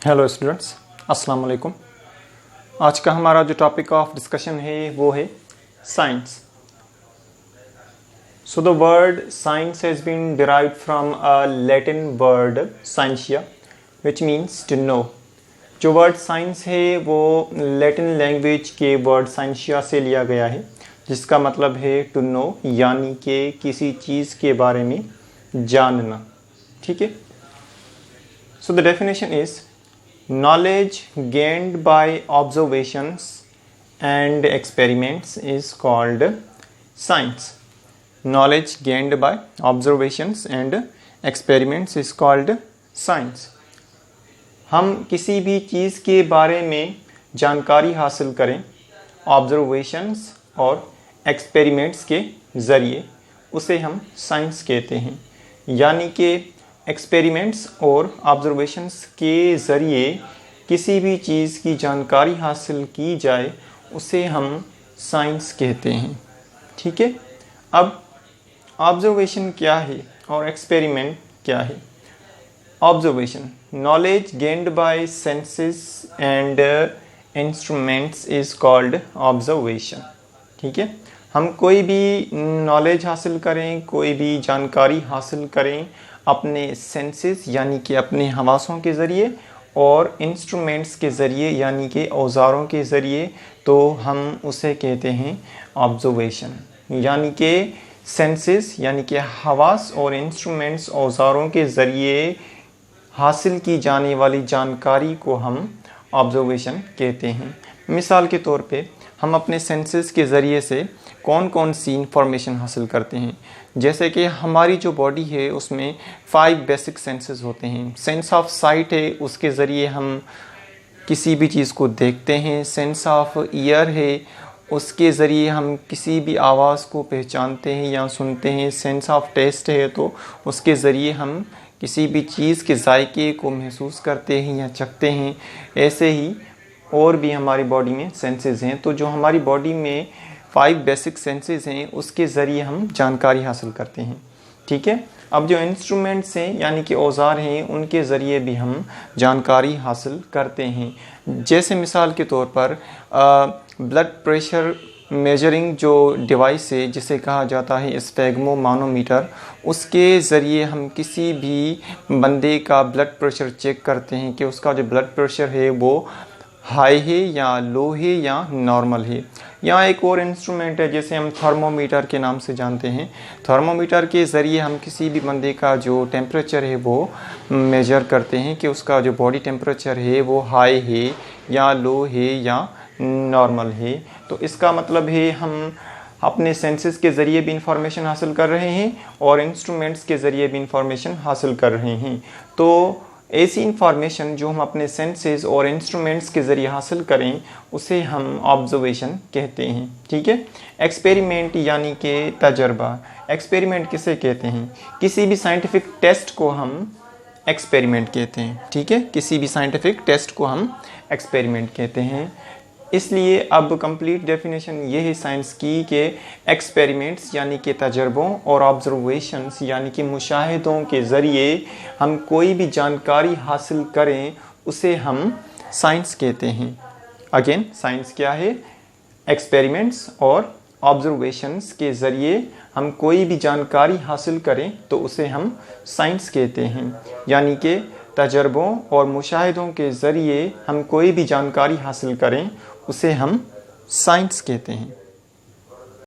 Hello students, अस्सलाम वालेकुम। आज का हमारा जो टॉपिक ऑफ डिस्कशन है वो है science. So the word science has been derived from a Latin word scientia which means to know. जो वर्ड साइंस है वो लैटिन लैंग्वेज के वर्ड साइंसिया से लिया गया है, जिसका मतलब है टू नो, यानी कि किसी चीज़ के बारे में जानना। ठीक है। So the definition is knowledge gained by observations and experiments is called science. Knowledge gained by observations and experiments is called science. हम किसी भी चीज़ के बारे में जानकारी हासिल करें ऑब्जर्वेशंस और एक्सपेरिमेंट्स के ज़रिए, उसे हम साइंस कहते हैं। यानी कि एक्सपेरिमेंट्स और ऑब्जर्वेशंस के ज़रिए किसी भी चीज़ की जानकारी हासिल की जाए उसे हम साइंस कहते हैं। ठीक है। अब ऑब्जर्वेशन क्या है और एक्सपेरिमेंट क्या है? Observation, knowledge gained by senses and instruments is called observation. ठीक है। हम कोई भी नॉलेज हासिल करें, कोई भी जानकारी हासिल करें अपने सेंसेस यानी कि अपने हवासों के ज़रिए और इंस्ट्रूमेंट्स के ज़रिए यानी कि औज़ारों के ज़रिए, तो हम उसे कहते हैं ऑब्जर्वेशन। यानी कि सेंसेस यानी कि हवास और इंस्ट्रूमेंट्स औज़ारों के ज़रिए हासिल की जाने वाली जानकारी को हम ऑब्जर्वेशन कहते हैं। मिसाल के तौर पे हम अपने सेंसेस के ज़रिए से कौन कौन सी इंफॉर्मेशन हासिल करते हैं। जैसे कि हमारी जो बॉडी है उसमें 5 बेसिक सेंसेस होते हैं। सेंस ऑफ साइट है, उसके ज़रिए हम किसी भी चीज़ को देखते हैं। सेंस ऑफ ईयर है, उसके ज़रिए हम किसी भी आवाज़ को पहचानते हैं या सुनते हैं। सेंस ऑफ टेस्ट है, तो उसके ज़रिए हम किसी भी चीज़ के जायके को महसूस करते हैं या चखते हैं। ऐसे ही और भी हमारी बॉडी में सेंसेस हैं। तो जो हमारी बॉडी में 5 बेसिक सेंसेस हैं उसके ज़रिए हम जानकारी हासिल करते हैं। ठीक है। अब जो इंस्ट्रूमेंट्स हैं यानी कि औज़ार हैं, उनके ज़रिए भी हम जानकारी हासिल करते हैं। जैसे मिसाल के तौर पर ब्लड प्रेशर मेजरिंग जो डिवाइस है जिसे कहा जाता है स्फेग्मोमानोमीटर, उसके ज़रिए हम किसी भी बंदे का ब्लड प्रेशर चेक करते हैं कि उसका जो ब्लड प्रेशर है वो हाई है या लो है या नॉर्मल है। यहाँ एक और इंस्ट्रूमेंट है जिसे हम थर्मोमीटर के नाम से जानते हैं। थर्मोमीटर के ज़रिए हम किसी भी बंदे का जो टेम्परेचर है वो मेजर करते हैं कि उसका जो बॉडी टेम्परेचर है वो हाई है या लो है या नॉर्मल है। तो इसका मतलब है हम अपने सेंसेस के ज़रिए भी इंफॉर्मेशन हासिल कर रहे हैं और इंस्ट्रूमेंट्स के ज़रिए भी इंफॉर्मेशन हासिल कर रहे हैं। तो ऐसी इंफॉर्मेशन जो हम अपने सेंसेस और इंस्ट्रूमेंट्स के ज़रिए हासिल करें उसे हम ऑब्जर्वेशन कहते हैं। ठीक है। एक्सपेरिमेंट यानी कि तजर्बा। एक्सपेरिमेंट किसे कहते हैं? किसी भी साइंटिफिक टेस्ट को हम एक्सपेरिमेंट कहते हैं। ठीक है। किसी भी साइंटिफिक टेस्ट को हम एक्सपेरिमेंट कहते हैं। इसलिए अब कंप्लीट डेफिनेशन ये है साइंस की कि एक्सपेरिमेंट्स यानी कि तजर्बों और ऑब्जर्वेशंस यानी कि मुशाहिदों के ज़रिए हम कोई भी जानकारी हासिल करें उसे हम साइंस कहते हैं। अगेन, साइंस क्या है? एक्सपेरिमेंट्स और ऑब्जर्वेशंस के ज़रिए हम कोई भी जानकारी हासिल करें तो उसे हम साइंस कहते हैं। यानी कि तजर्बों और मुशाहिदों के ज़रिए हम कोई भी जानकारी हासिल करें उसे हम साइंस कहते हैं।